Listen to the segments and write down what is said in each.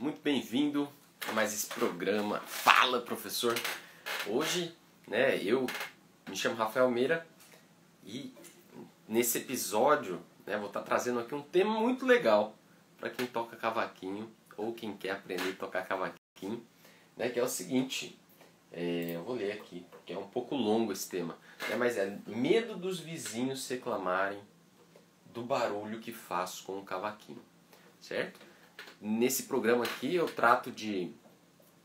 muito bem-vindo a mais esse programa Fala Professor. Hoje, eu me chamo Rafael Meira e nesse episódio, vou estar trazendo aqui um tema muito legal para quem toca cavaquinho ou quem quer aprender a tocar cavaquinho, que é o seguinte, eu vou ler aqui, que é um pouco longo esse tema, mas é medo dos vizinhos reclamarem do barulho que faço com o cavaquinho, certo? Nesse programa aqui eu trato de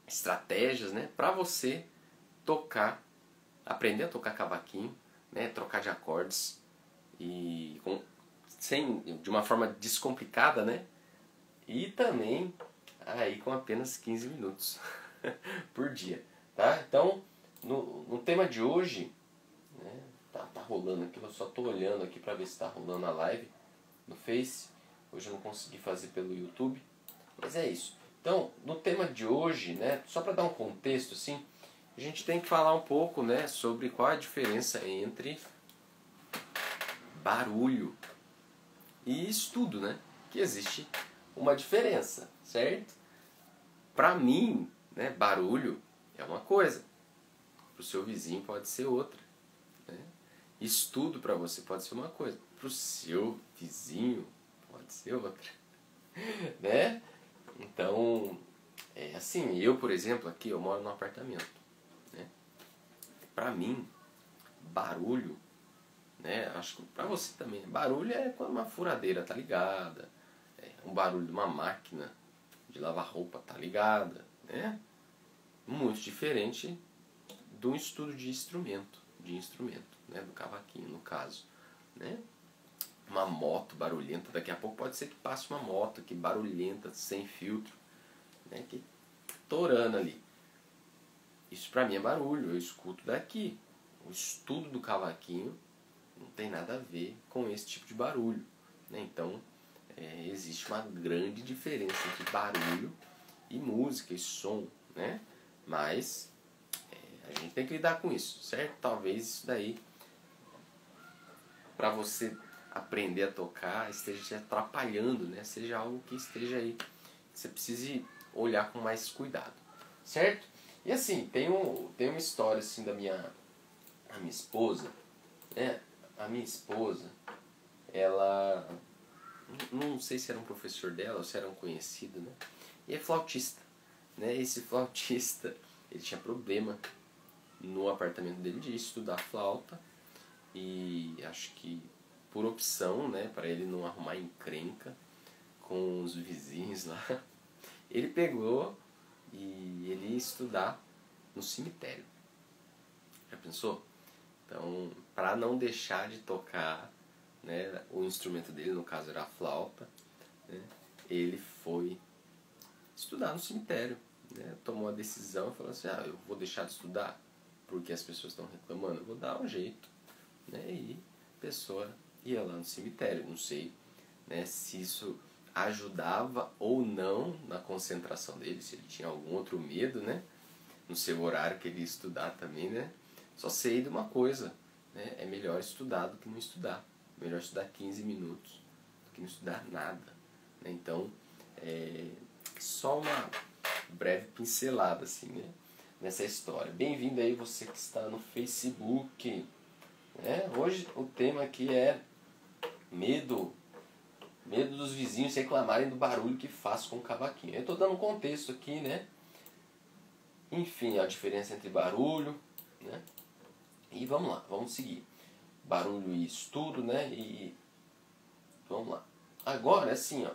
estratégias, para você aprender a tocar cavaquinho, trocar de acordes e de uma forma descomplicada, e também aí com apenas 15 minutos por dia, tá? Então, no tema de hoje, tá rolando aqui, eu só tô olhando aqui para ver se tá rolando a live no Face. Hoje eu não consegui fazer pelo YouTube, mas é isso. Então, no tema de hoje, só para dar um contexto assim, a gente tem que falar um pouco, sobre qual a diferença entre barulho e estudo, que existe uma diferença, certo? Para mim, barulho é uma coisa, para o seu vizinho pode ser outra. Estudo para você pode ser uma coisa, para o seu vizinho pode ser outra. Então, assim, eu, por exemplo, aqui eu moro num apartamento. Para mim, barulho, acho que para você também, barulho é quando uma furadeira tá ligada, um barulho de uma máquina de lavar roupa tá ligada, muito diferente do estudo de instrumento, do cavaquinho no caso, uma moto barulhenta, daqui a pouco pode ser que passe uma moto aqui barulhenta, sem filtro, que torando ali. Isso pra mim é barulho, eu escuto daqui. O estudo do cavaquinho não tem nada a ver com esse tipo de barulho, Então, existe uma grande diferença entre barulho e música e som, Mas a gente tem que lidar com isso, certo? Talvez isso daí, para você aprender a tocar, esteja te atrapalhando, Seja algo que esteja aí, que você precise olhar com mais cuidado, certo? E assim, tem uma história assim da minha esposa, A minha esposa, ela, não sei se era um professor dela ou se era um conhecido, E é flautista, Esse flautista, ele tinha problema no apartamento dele de estudar flauta e acho que por opção, para ele não arrumar encrenca com os vizinhos lá, ele pegou e ele ia estudar no cemitério. Já pensou? Então, para não deixar de tocar, o instrumento dele, no caso era a flauta, ele foi estudar no cemitério, tomou a decisão e falou assim, eu vou deixar de estudar porque as pessoas estão reclamando, eu vou dar um jeito, e a pessoa ia lá no cemitério. Não sei, se isso ajudava ou não na concentração dele, se ele tinha algum outro medo, no seu horário que ele ia estudar também, Só sei de uma coisa, é melhor estudar do que não estudar. É melhor estudar 15 minutos do que não estudar nada, Então, só uma breve pincelada assim, nessa história. Bem-vindo aí você que está no Facebook, Hoje o tema aqui é medo dos vizinhos reclamarem do barulho que faço com o cavaquinho. Eu estou dando um contexto aqui, Enfim, a diferença entre barulho, E vamos lá, vamos seguir. Barulho e estudo, E vamos lá. Agora, assim,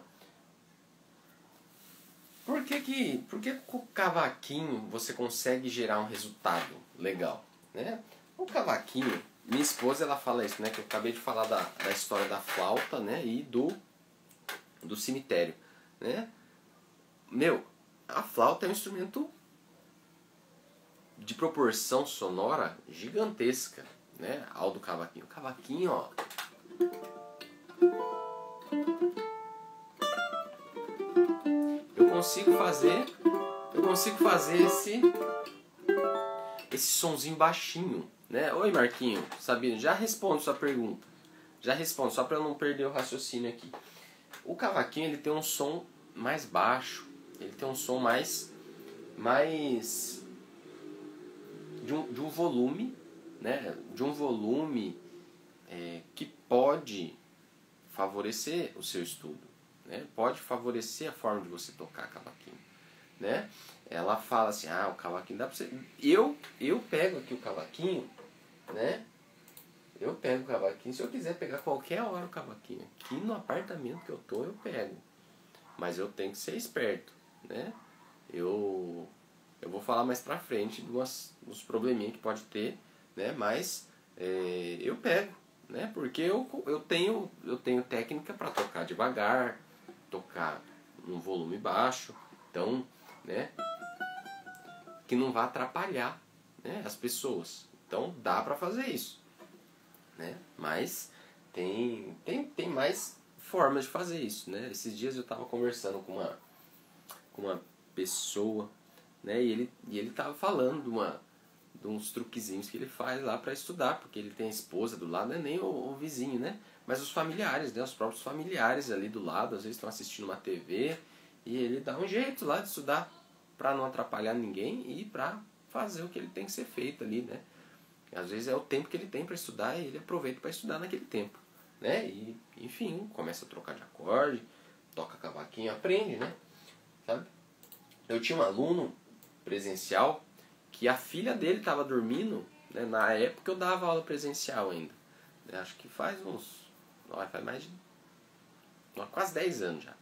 Por que com o cavaquinho você consegue gerar um resultado legal, O cavaquinho, minha esposa ela fala isso, que eu acabei de falar da história da flauta, e do cemitério, A flauta é um instrumento de proporção sonora gigantesca, ao do cavaquinho. O cavaquinho, eu consigo fazer esse sonzinho baixinho, Oi, Marquinho, Sabino, já respondo sua pergunta. Já respondo, só para eu não perder o raciocínio aqui. O cavaquinho ele tem um som mais baixo, ele tem um som mais de um volume, né? De um volume que pode favorecer o seu estudo, né? Pode favorecer a forma de você tocar cavaquinho, né? Ela fala assim, o cavaquinho dá pra você... Eu pego aqui o cavaquinho, né? Eu pego o cavaquinho, se eu quiser pegar qualquer hora o cavaquinho, aqui no apartamento que eu tô, eu pego. Mas eu tenho que ser esperto, né? Eu vou falar mais pra frente dos probleminhas que pode ter, né? Mas eu pego, né? Porque eu tenho técnica para tocar devagar, tocar num volume baixo, então, né? Que não vai atrapalhar, né, as pessoas. Então dá pra fazer isso, né? Mas tem mais formas de fazer isso, né? Esses dias eu estava conversando com uma pessoa, né? E ele tava falando de uns truquezinhos que ele faz lá para estudar, porque ele tem a esposa do lado, não é nem o vizinho, né? Mas os familiares, né? Os próprios familiares ali do lado, às vezes estão assistindo uma TV e ele dá um jeito lá de estudar para não atrapalhar ninguém e para fazer o que ele tem que ser feito ali, né? Às vezes é o tempo que ele tem para estudar e ele aproveita para estudar naquele tempo, né? E, enfim, começa a trocar de acorde, toca cavaquinho, aprende, né? Sabe? Eu tinha um aluno presencial que a filha dele estava dormindo, né? Na época eu dava aula presencial ainda. Acho que faz mais de quase 10 anos já.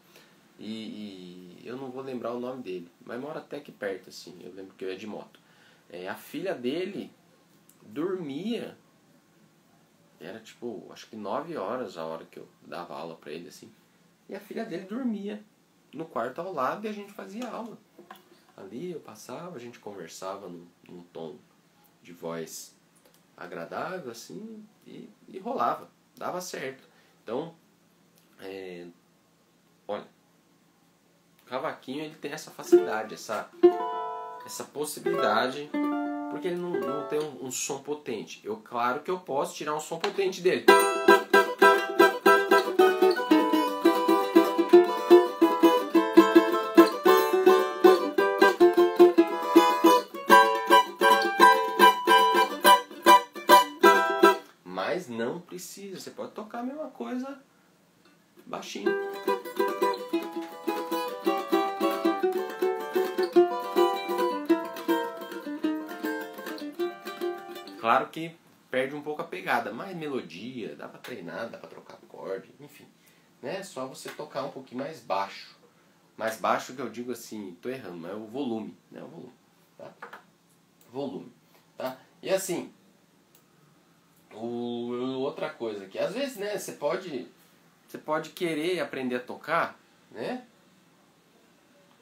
E eu não vou lembrar o nome dele, mas mora até aqui perto, assim, eu lembro que eu ia de moto. A filha dele dormia, era tipo, acho que 9 horas a hora que eu dava aula pra ele, assim. E a filha dele dormia no quarto ao lado e a gente fazia aula. Ali eu passava, a gente conversava num tom de voz agradável, assim, e rolava, dava certo. Então, olha, o cavaquinho ele tem essa facilidade, essa possibilidade, porque ele não tem um som potente. Claro que eu posso tirar um som potente dele. Mas não precisa, você pode tocar a mesma coisa baixinho. Claro que perde um pouco a pegada, mas melodia, dá pra treinar, dá pra trocar acorde, enfim. Né? Só você tocar um pouquinho mais baixo. Mais baixo que eu digo assim, tô errando, mas é o volume, né? O volume, tá? Volume, tá? E assim, outra coisa que às vezes, né, você pode querer aprender a tocar, né?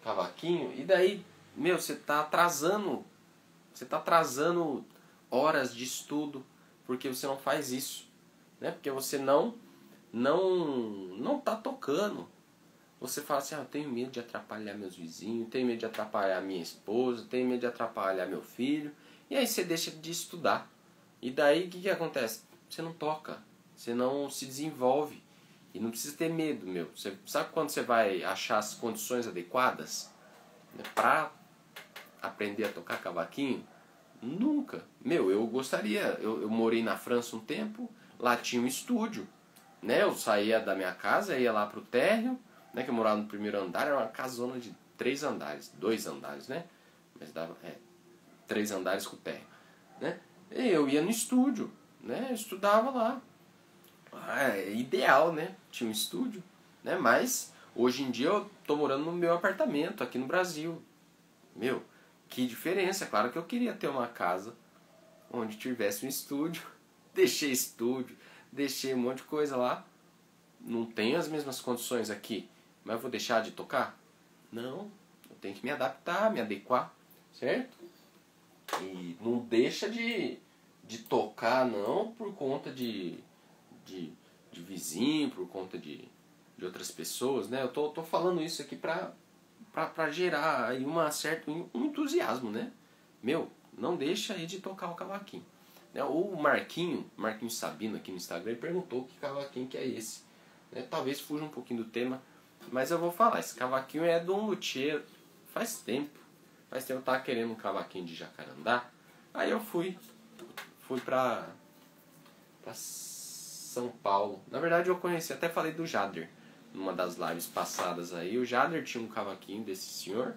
Cavaquinho, e daí, meu, você tá atrasando horas de estudo porque você não faz isso, né? Porque você não tá tocando. Você fala assim, eu tenho medo de atrapalhar meus vizinhos, tenho medo de atrapalhar minha esposa, tenho medo de atrapalhar meu filho, e aí você deixa de estudar. E daí o que acontece? Você não toca, você não se desenvolve. E não precisa ter medo, meu. Você sabe quando você vai achar as condições adequadas, né, para aprender a tocar cavaquinho? Nunca. Meu, eu gostaria. Eu morei na França um tempo, lá tinha um estúdio, né? Eu saía da minha casa, ia lá pro térreo, né? Que eu morava no primeiro andar, era uma casona de 3 andares, 2 andares, né? Mas dava 3 andares com o térreo, né? E eu ia no estúdio, né? Eu estudava lá. É ideal, né? Tinha um estúdio, né? Mas hoje em dia eu tô morando no meu apartamento aqui no Brasil. Meu, que diferença. Claro que eu queria ter uma casa onde tivesse um estúdio. Deixei um monte de coisa lá. Não tenho as mesmas condições aqui, mas eu vou deixar de tocar? Não, eu tenho que me adaptar, me adequar, certo? E não deixa de tocar não por conta de vizinho, por conta de outras pessoas, né? Eu tô falando isso aqui pra gerar aí um entusiasmo, né? Meu, não deixa aí de tocar o cavaquinho. O Marquinho Sabino aqui no Instagram, ele perguntou que cavaquinho que é esse. Talvez fuja um pouquinho do tema, mas eu vou falar. Esse cavaquinho é de um luthier faz tempo. Eu tava querendo um cavaquinho de jacarandá. Aí eu fui pra São Paulo. Na verdade eu conheci, até falei do Jader numa das lives passadas aí. O Jader tinha um cavaquinho desse senhor.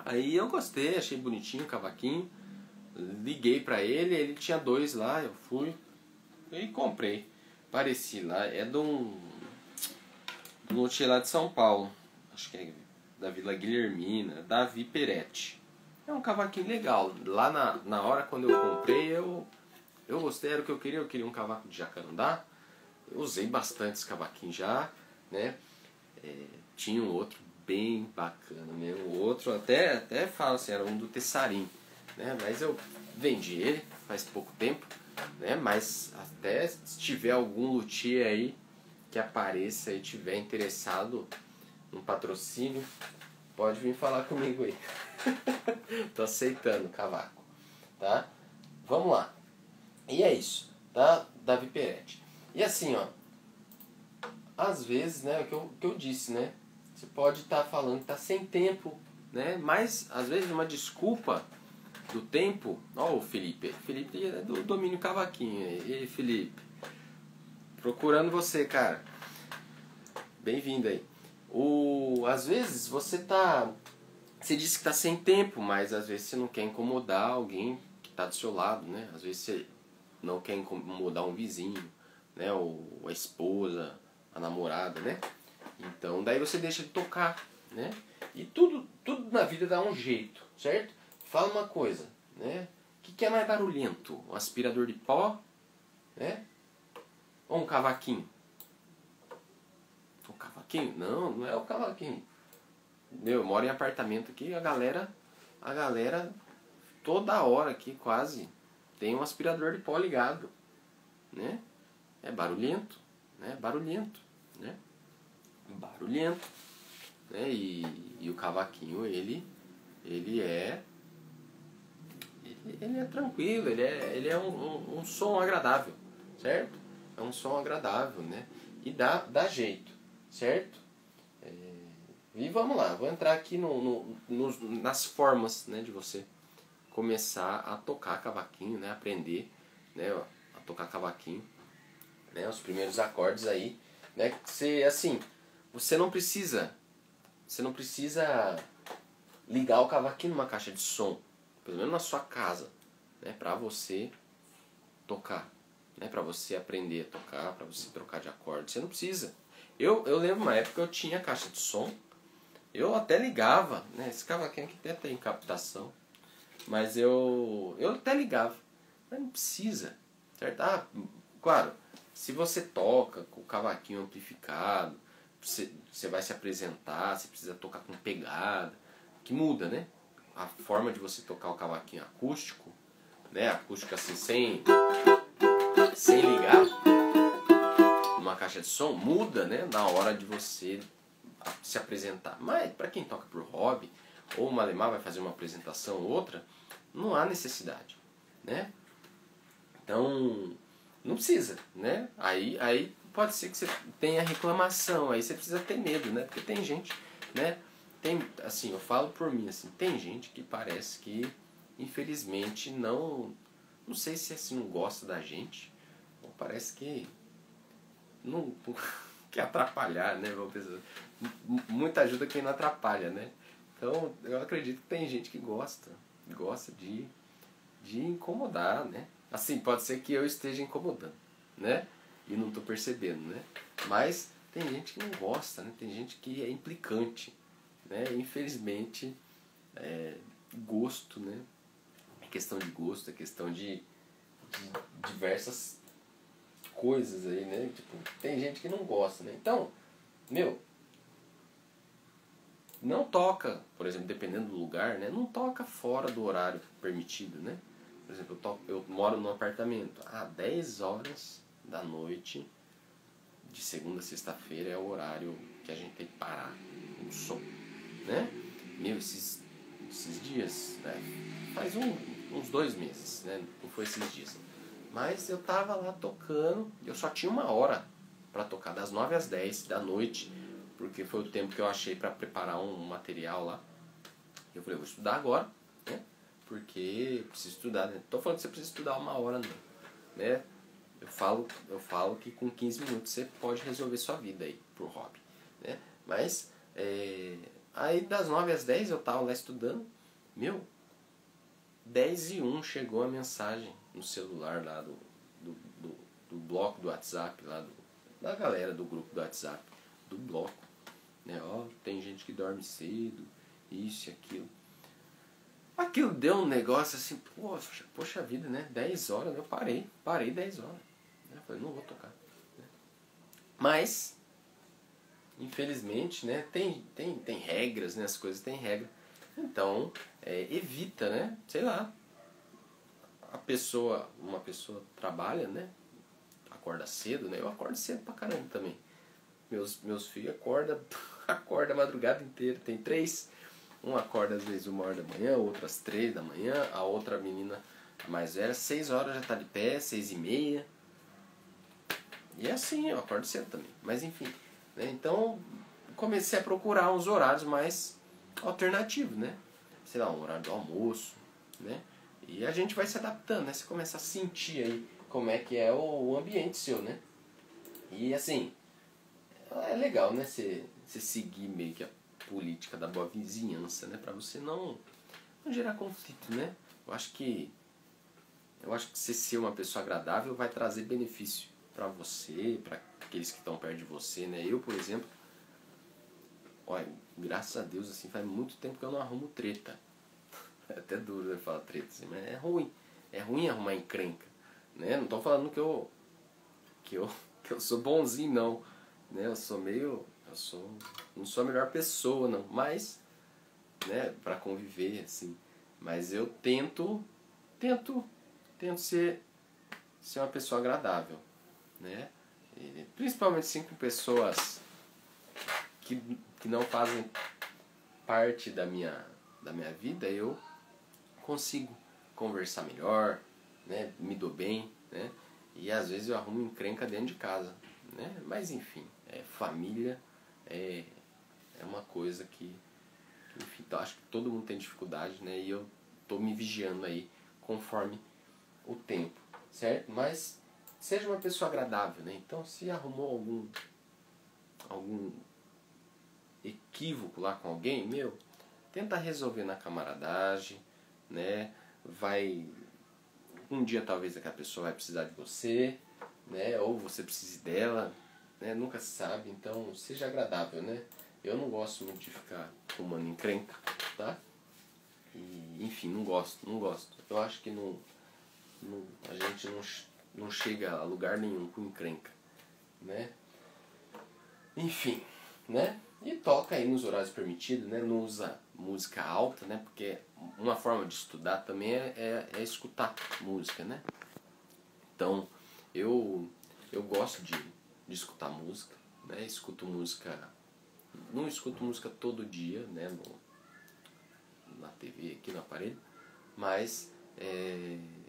Aí eu gostei, achei bonitinho o cavaquinho. Liguei pra ele tinha 2 lá, eu fui e comprei. Pareci lá, é de um luthier lá de São Paulo. Acho que é da Vila Guilhermina, Davi Peretti. É um cavaquinho legal. Lá na hora quando eu comprei, eu gostei, era o que eu queria um cavaco de jacarandá. Eu usei bastante esse cavaquinho já, né? Tinha um outro bem bacana mesmo. O outro até falo assim, era um do Tessarim, né? Mas eu vendi ele faz pouco tempo, né? Mas até se tiver algum luthier aí que apareça e tiver interessado num patrocínio, pode vir falar comigo aí. Tô aceitando o cavaco, tá? Vamos lá. E é isso, tá? Davi Peretti. E assim, ó, às vezes, né, o que eu disse, né? Você pode estar falando que tá sem tempo, né? Mas às vezes uma desculpa do tempo. Ó, o Felipe. Felipe é do domínio cavaquinho. E Felipe, procurando você, cara. Bem-vindo aí. Às vezes você disse que tá sem tempo, mas às vezes você não quer incomodar alguém que tá do seu lado, né? Às vezes você não quer incomodar um vizinho, né? Ou a esposa, a namorada, né? Então daí você deixa de tocar, né? E tudo na vida dá um jeito, certo? Fala uma coisa, né? O que é mais barulhento? Um aspirador de pó, né? Ou um cavaquinho? O cavaquinho? Não, não é o cavaquinho. Eu moro em apartamento aqui, a galera toda hora aqui quase tem um aspirador de pó ligado, né? É barulhento, né? Barulhento, né? Barulhento, né? E o cavaquinho ele é tranquilo, ele é um som agradável, certo? É um som agradável, né? E dá jeito, certo? E vamos lá, vou entrar aqui nas formas, né, de você começar a tocar cavaquinho, né, aprender, né, a tocar cavaquinho, né, os primeiros acordes aí, né, você não precisa ligar o cavaquinho numa caixa de som, pelo menos na sua casa, né, para você tocar, né, para você aprender a tocar, para você trocar de acorde, você não precisa. Eu lembro uma época que eu tinha caixa de som. Eu até ligava, né? Esse cavaquinho aqui até tem captação, mas eu até ligava, mas não precisa, certo? Claro, se você toca com o cavaquinho amplificado, você vai se apresentar, você precisa tocar com pegada, que muda, né? A forma de você tocar o cavaquinho acústico, né? Acústico assim, sem ligar numa caixa de som, muda, né? Na hora de você se apresentar. Mas para quem toca por hobby, ou o Malemar vai fazer uma apresentação ou outra, não há necessidade, né? Então não precisa, né? Aí pode ser que você tenha reclamação, aí você precisa ter medo, né? Porque tem gente, né? Assim, eu falo por mim, assim, tem gente que parece que infelizmente não sei se assim não gosta da gente, ou parece que não quer atrapalhar, né? Muita ajuda quem não atrapalha, né? Então eu acredito que tem gente que gosta de incomodar, né? Assim, pode ser que eu esteja incomodando, né? E não estou percebendo, né? Mas tem gente que não gosta, né? Tem gente que é implicante, né? Infelizmente, gosto, né? É questão de gosto, é questão de diversas coisas aí, né? Tipo, tem gente que não gosta, né? Então, não toca, por exemplo, dependendo do lugar, né? Não toca fora do horário permitido, né? Por exemplo, eu moro num apartamento. 10 horas da noite, de segunda a sexta-feira, é o horário que a gente tem que parar o som, né? Esses dias, né? Faz uns 2 meses, né? Não foi esses dias. Mas eu tava lá tocando, eu só tinha 1 hora para tocar, das 9 às 10 da noite, porque foi o tempo que eu achei para preparar um material lá, Eu falei, vou estudar agora, né? Porque eu preciso estudar, né? Tô falando que você precisa estudar 1 hora, não, né? Eu falo que com 15 minutos você pode resolver sua vida aí, pro hobby, né? Mas, aí das 9 às 10 eu tava lá estudando, 10:01 chegou a mensagem no celular lá do bloco do WhatsApp, lá da galera do grupo do WhatsApp, do bloco, né? Ó, tem gente que dorme cedo, isso e aquilo. Aquilo deu um negócio assim, poxa vida, né? 10 horas, eu parei 10 horas. Eu falei, não vou tocar, né? Mas, infelizmente, né? Tem regras, né? As coisas têm regra. Então, evita, né? Sei lá. Uma pessoa trabalha, né? Acorda cedo, né? Eu acordo cedo pra caramba também. Meus filhos acorda a madrugada inteira. Tem 3. Um acorda às vezes 1 hora da manhã, outro às 3 da manhã. A outra menina mais velha, 6 horas já tá de pé, 6:30. E é assim, eu acordo cedo também. Mas enfim, né? Então comecei a procurar uns horários mais alternativos, né? Sei lá, um horário do almoço, né? E a gente vai se adaptando, né? Você começa a sentir aí como é que é o ambiente seu, né? E assim, é legal, né? Você seguir meio que a política da boa vizinhança, né? Pra você não gerar conflito, né? Eu acho que você ser uma pessoa agradável vai trazer benefício pra você, pra aqueles que estão perto de você, né? Eu, por exemplo, olha, graças a Deus, assim, faz muito tempo que eu não arrumo treta. É até duro, né, falar treta assim, mas é ruim. É ruim arrumar encrenca, né? Não tô falando que eu sou bonzinho, não, né? Não sou a melhor pessoa, não, mas, né, pra conviver, assim. Mas eu tento ser uma pessoa agradável, né? E, principalmente assim com pessoas que não fazem parte da minha vida, eu consigo conversar melhor, né? Me dou bem, né? E às vezes eu arrumo encrenca dentro de casa, né? Mas enfim, família é uma coisa que enfim, então, acho que todo mundo tem dificuldade, né? E eu tô me vigiando aí conforme o tempo, certo? Mas seja uma pessoa agradável, né? Então, se arrumou algum equívoco lá com alguém, tenta resolver na camaradagem, né? Um dia talvez aquela pessoa vai precisar de você, né? Ou você precise dela, né? Nunca se sabe, então seja agradável, né? Eu não gosto muito de ficar arrumando encrenca, tá? E, enfim, não gosto. Eu acho que a gente não chega a lugar nenhum com encrenca, né? Enfim, né? E toca aí nos horários permitidos, né? Não usa música alta, né? Porque uma forma de estudar também é escutar música, né? Então, eu gosto de escutar música, né? Não escuto música todo dia, né? Na TV, aqui no aparelho, mas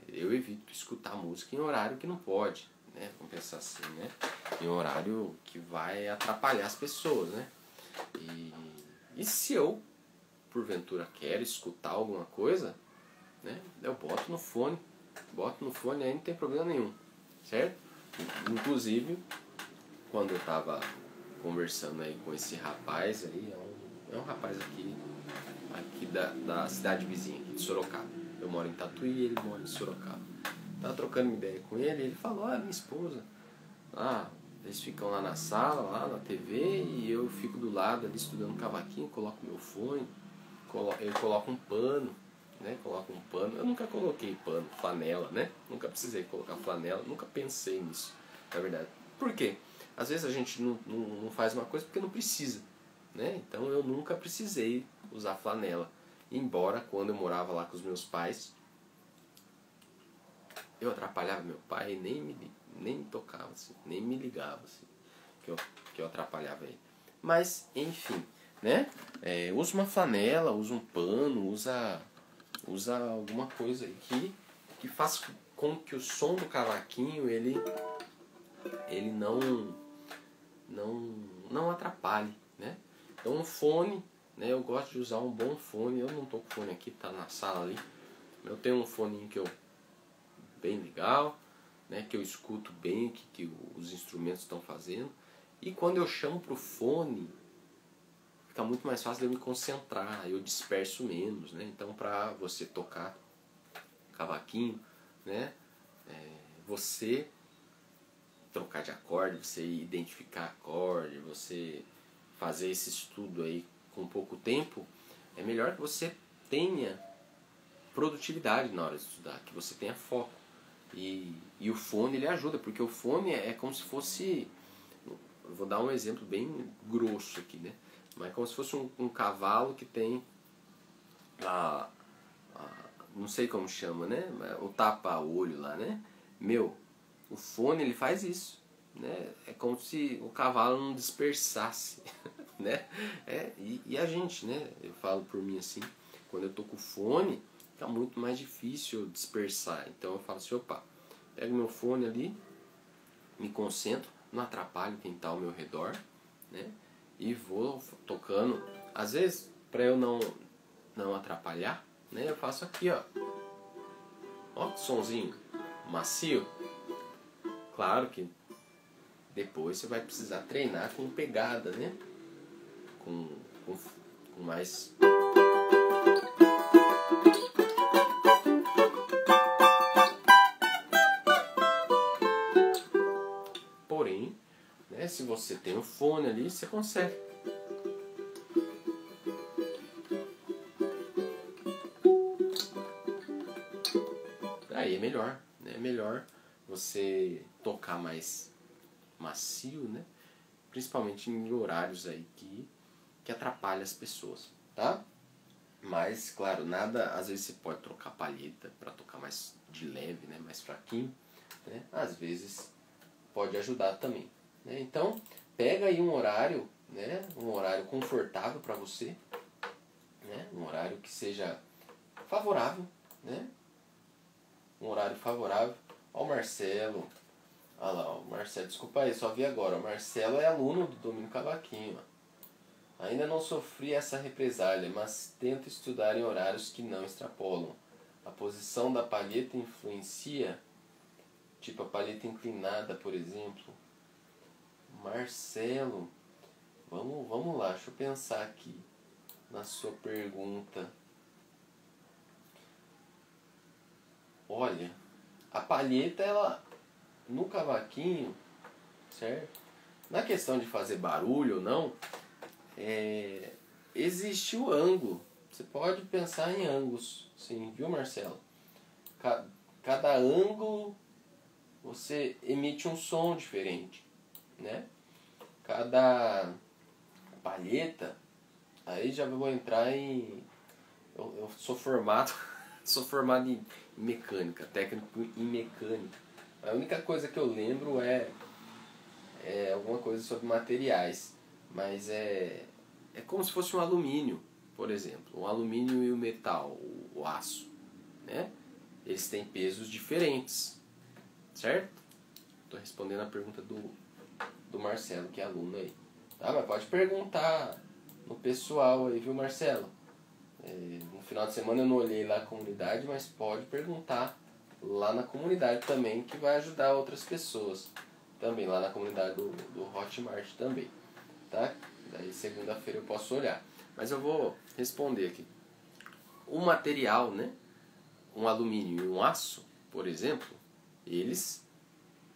eu evito escutar música em horário que não pode, né? Vamos pensar assim, né? Em horário que vai atrapalhar as pessoas, né? E se eu, porventura, quero escutar alguma coisa, né? Eu boto no fone aí, não tem problema nenhum, certo? Inclusive, quando eu tava conversando aí com esse rapaz aí, é um rapaz aqui da cidade vizinha, aqui de Sorocaba. Eu moro em Tatuí e ele mora em Sorocaba. Tava trocando uma ideia com ele, ele falou, minha esposa, eles ficam lá na sala, lá na TV, e eu fico do lado ali estudando cavaquinho, coloco meu fone, eu coloco um pano, né? Eu nunca coloquei pano, flanela, né? Nunca precisei colocar flanela, nunca pensei nisso, na verdade. Por quê? Às vezes a gente não faz uma coisa porque não precisa, né? Então eu nunca precisei usar flanela. Embora quando eu morava lá com os meus pais, eu atrapalhava meu pai e nem me tocava, assim, nem me ligava, assim, que eu atrapalhava ele. Mas, enfim, né? Usa uma flanela, usa um pano, usa alguma coisa aí que faça com que o som do cavaquinho ele não atrapalhe, né? Então um fone, né? Eu gosto de usar um bom fone. Eu não tô com fone aqui, tá na sala ali. Eu tenho um fone que eu bem legal, né? Que eu escuto bem o que os instrumentos estão fazendo. E quando eu chamo pro fone, fica muito mais fácil de eu me concentrar, eu disperso menos, né? Então, para você tocar cavaquinho, né? Você trocar de acorde, você identificar acorde, você fazer esse estudo aí com pouco tempo, é melhor que você tenha produtividade na hora de estudar, que você tenha foco. E o fone ele ajuda, porque o fone é como se fosse, eu vou dar um exemplo bem grosso aqui, né? Mas é como se fosse um cavalo que tem não sei como chama, né? O tapa-olho lá, né? O fone ele faz isso, né? É como se o cavalo não dispersasse, né? E a gente, né? Eu falo por mim assim, quando eu tô com o fone, fica muito mais difícil eu dispersar. Então eu falo assim, opa, pego meu fone ali, me concentro, não atrapalho quem está ao meu redor, né? E vou tocando. Às vezes, para eu não atrapalhar, né? Eu faço aqui, ó. Ó que sonzinho macio. Claro que depois você vai precisar treinar com pegada, né? Com mais... Porém, né, se você tem um fone ali, você consegue. Aí é melhor, né? É melhor você tocar mais macio, né? Principalmente em horários aí que atrapalham as pessoas, tá? Mas, claro, nada... Às vezes você pode trocar palheta para tocar mais de leve, né? Mais fraquinho, né? Às vezes pode ajudar também, né? Então, pega aí um horário, né? Um horário confortável para você, né? Um horário que seja favorável, né? Um horário favorável. Ó o Marcelo. Olha lá, o Marcelo, desculpa aí, só vi agora. O Marcelo é aluno do Domínio Cavaquinho. Ainda não sofri essa represália, mas tento estudar em horários que não extrapolam. A posição da palheta influencia, tipo a palheta inclinada, por exemplo. Marcelo, vamos lá, deixa eu pensar aqui na sua pergunta. Olha, a palheta, ela, no cavaquinho, certo? Na questão de fazer barulho ou não, existe o ângulo. Você pode pensar em ângulos, sim, viu, Marcelo? Cada ângulo você emite um som diferente, né? Cada palheta, aí já vou entrar em... Eu sou formado sou formado em mecânica, técnico em mecânica. A única coisa que eu lembro é alguma coisa sobre materiais, mas é como se fosse um alumínio, por exemplo. O alumínio e o metal, o aço, né? Eles têm pesos diferentes, certo? Estou respondendo a pergunta do Marcelo, que é aluno aí. Tá, mas pode perguntar no pessoal aí, viu, Marcelo? No final de semana eu não olhei lá a comunidade, mas pode perguntar lá na comunidade também, que vai ajudar outras pessoas. Também lá na comunidade do Hotmart também, tá? Daí segunda-feira eu posso olhar. Mas eu vou responder aqui. O material, né? Um alumínio e um aço, por exemplo, eles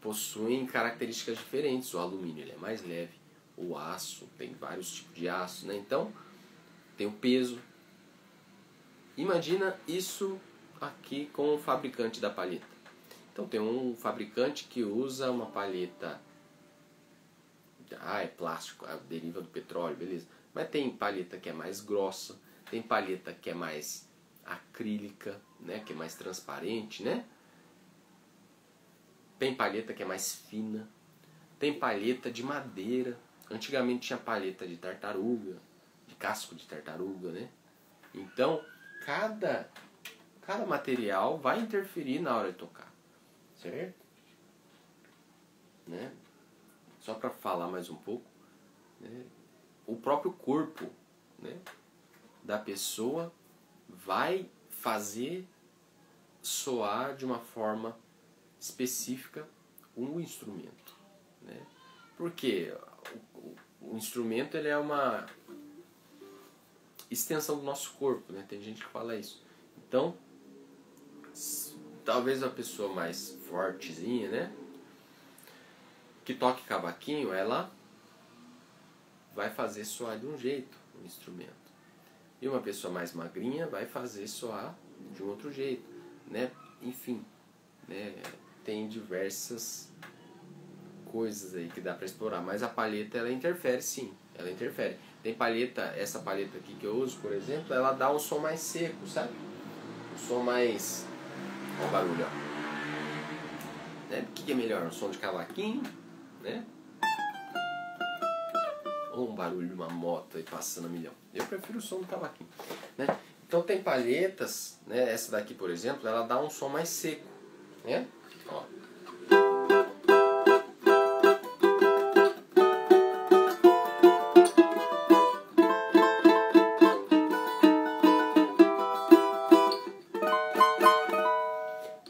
possuem características diferentes. O alumínio ele é mais leve, o aço tem vários tipos de aço, né? Então tem o peso. Imagina isso aqui com o fabricante da palheta. Então tem um fabricante que usa uma palheta, é plástico, deriva do petróleo, beleza. Mas tem palheta que é mais grossa, tem palheta que é mais acrílica, né, que é mais transparente, né? Tem palheta que é mais fina, tem palheta de madeira. Antigamente tinha palheta de tartaruga, de casco de tartaruga, né? Então, cada material vai interferir na hora de tocar, certo? Né? Só para falar mais um pouco, né? O próprio corpo, né? da pessoa vai fazer soar de uma forma específica o instrumento, né? Porque o instrumento ele é uma extensão do nosso corpo, né? Tem gente que fala isso. Então, talvez a pessoa mais fortezinha, né, que toque cavaquinho, ela vai fazer soar de um jeito o instrumento. E uma pessoa mais magrinha vai fazer soar de um outro jeito, né? Enfim, né? Tem diversas coisas aí que dá para explorar, mas a palheta ela interfere, sim, ela interfere. Tem palheta, essa palheta aqui que eu uso, por exemplo, ela dá um som mais seco, sabe? Um som mais... Olha o barulho, ó. Né? O que é melhor? Um som de cavaquinho, né? Ou um barulho de uma moto aí passando a milhão? Eu prefiro o som do cavaquinho, né? Então tem palhetas, né? Essa daqui, por exemplo, ela dá um som mais seco, né? Ó.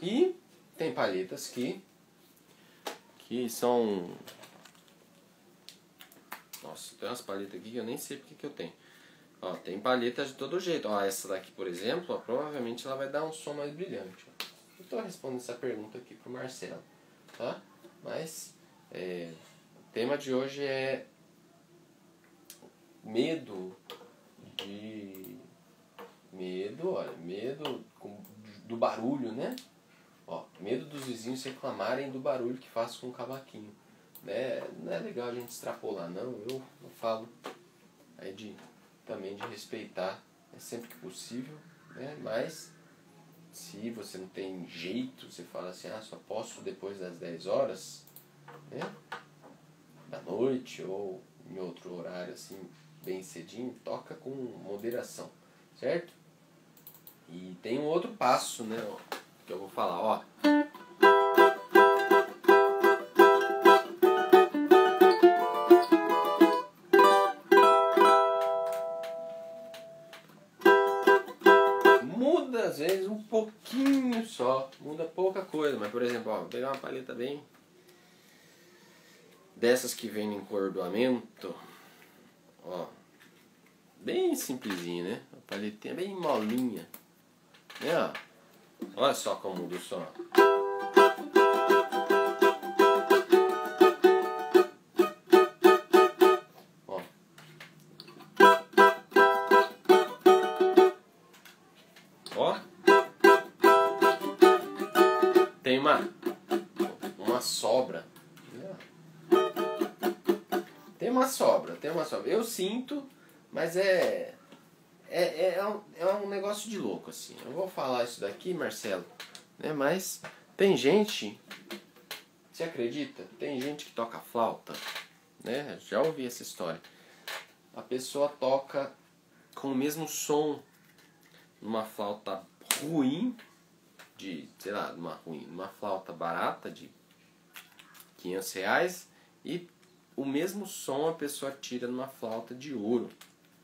E tem palhetas que são... Nossa, tem umas palhetas aqui que eu nem sei porque que eu tenho. Ó, tem palhetas de todo jeito. Ó, essa daqui, por exemplo, ó, provavelmente ela vai dar um som mais brilhante. Ó. Eu estou respondendo essa pergunta aqui pro Marcelo, tá? Mas o tema de hoje é medo do barulho, né? Ó, medo dos vizinhos reclamarem do barulho que faz com o cavaquinho. Né? Não é legal a gente extrapolar, não. Eu falo aí também de respeitar, sempre que possível, né? Mas se você não tem jeito, você fala assim, só posso depois das 10 horas, né, da noite ou em outro horário assim, bem cedinho, toca com moderação, certo? E tem um outro passo, né, que eu vou falar, ó. Muda às vezes um pouquinho só, muda pouca coisa, mas por exemplo, ó, vou pegar uma palheta bem dessas que vem em encordoamento, ó, bem simplesinha, né? A palhetinha bem molinha, né? Ó. Olha só como muda o som. Ó. Ó. Tem uma sobra. Tem uma sobra. Eu sinto, mas é um negócio de louco, assim. Eu vou falar isso daqui, Marcelo, né? Mas tem gente, você acredita? Tem gente que toca flauta, né? Já ouvi essa história. A pessoa toca com o mesmo som numa flauta ruim, sei lá, numa flauta barata de R$500, e o mesmo som a pessoa tira numa flauta de ouro,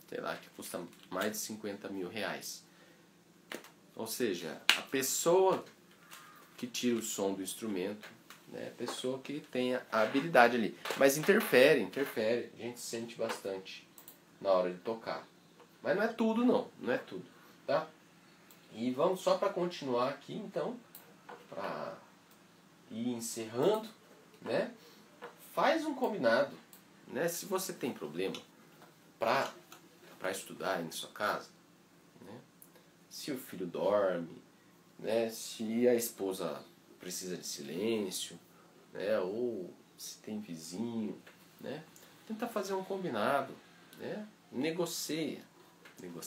sei lá, que custa mais de R$50 mil. Ou seja, a pessoa que tira o som do instrumento, né, a pessoa que tem a habilidade ali. Mas interfere, a gente sente bastante na hora de tocar. Mas não é tudo não é tudo, tá? E vamos só para continuar aqui, então, para ir encerrando, né? Faz um combinado, né? Se você tem problema para estudar em sua casa, né? Se o filho dorme, né? Se a esposa precisa de silêncio, né? Ou se tem vizinho, né? Tenta fazer um combinado, né? Negocia, não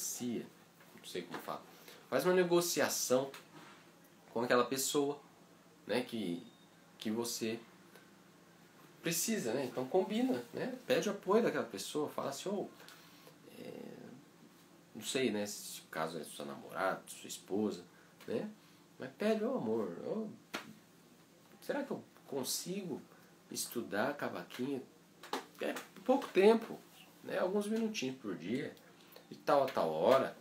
sei como fala. Faz uma negociação com aquela pessoa, né? Que você precisa, né? Então combina, né? Pede o apoio daquela pessoa, fala assim, não sei, né? Se o caso é sua namorada, sua esposa, né? Mas pede, amor, será que eu consigo estudar cavaquinho? Pouco tempo, né? Alguns minutinhos por dia. de tal a tal hora,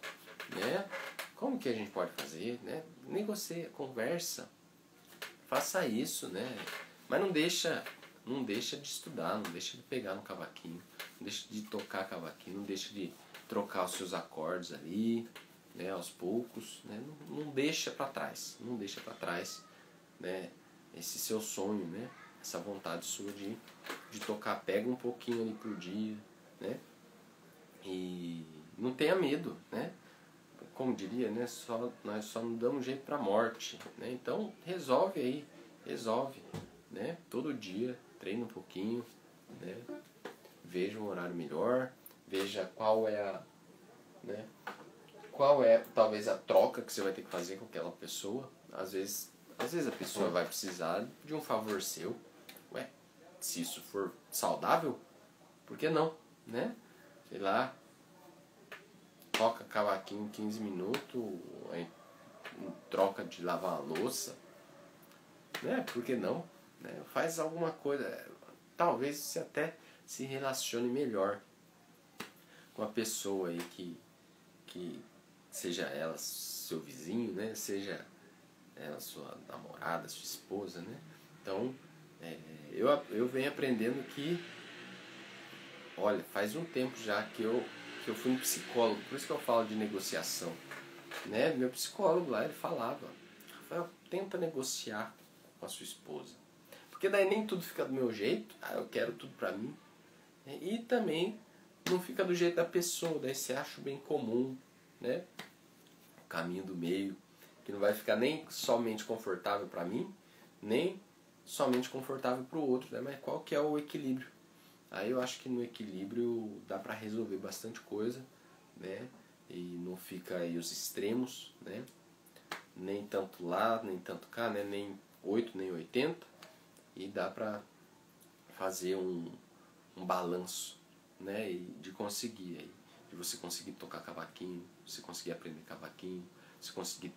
né? Como que a gente pode fazer, né? Negocia, conversa, faça isso, né? Mas não deixa de estudar, não deixa de pegar no cavaquinho, não deixa de tocar cavaquinho, não deixa de trocar os seus acordes ali, né? Aos poucos, né? Não deixa para trás, não deixa para trás, né? Esse seu sonho, né? Essa vontade sua de tocar, pega um pouquinho ali por dia, né? E não tenha medo, né? Como diria, né? Nós só não damos jeito pra morte, né? Então resolve aí, resolve, né? Todo dia treina um pouquinho, né? Veja um horário melhor, veja qual é talvez a troca que você vai ter que fazer com aquela pessoa. Às vezes a pessoa vai precisar de um favor seu. Ué, se isso for saudável, por que não, né? Sei lá, toca cavaquinho 15 minutos, aí troca de lavar a louça, né? Por que não? Né? Faz alguma coisa, talvez você até se relacione melhor com a pessoa aí que seja ela seu vizinho, né? Seja ela sua namorada, sua esposa, né? Então, eu venho aprendendo que, olha, faz um tempo já que eu fui um psicólogo, por isso que eu falo de negociação, né? Meu psicólogo lá, ele falava, Rafael, tenta negociar com a sua esposa, porque daí nem tudo fica do meu jeito, eu quero tudo pra mim, né? E também não fica do jeito da pessoa, daí você acha o bem comum, né? O caminho do meio, que não vai ficar nem somente confortável pra mim, nem somente confortável pro outro, né? Mas qual que é o equilíbrio? Aí eu acho que no equilíbrio dá pra resolver bastante coisa, né? E não fica aí os extremos, né? Nem tanto lá, nem tanto cá, né? Nem 8, nem 80. E dá pra fazer um balanço, né? E de conseguir aí. De você conseguir tocar cavaquinho, você conseguir aprender cavaquinho, você conseguir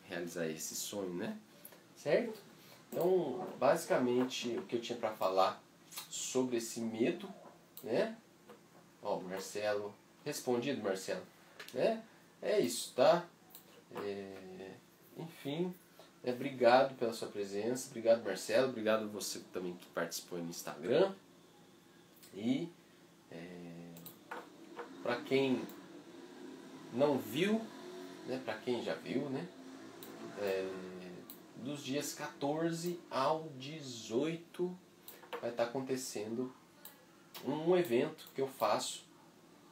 realizar esse sonho, né? Certo? Então, basicamente, o que eu tinha pra falar sobre esse medo, né? Ó, Marcelo, respondido, Marcelo, né? É isso, tá? Enfim, obrigado pela sua presença, obrigado, Marcelo, obrigado a você também que participou no Instagram. E para quem não viu, né? Para quem já viu, né? Dos dias 14 ao 18 vai estar acontecendo um evento que eu faço,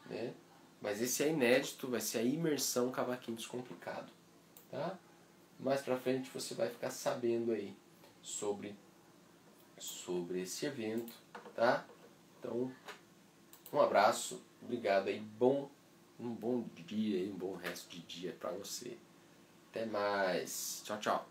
né? Mas esse é inédito, vai ser a imersão Cavaquinho Descomplicado, tá? Mais pra frente você vai ficar sabendo aí sobre esse evento, tá? Então, um abraço, obrigado aí, um bom dia e um bom resto de dia pra você. Até mais, tchau, tchau.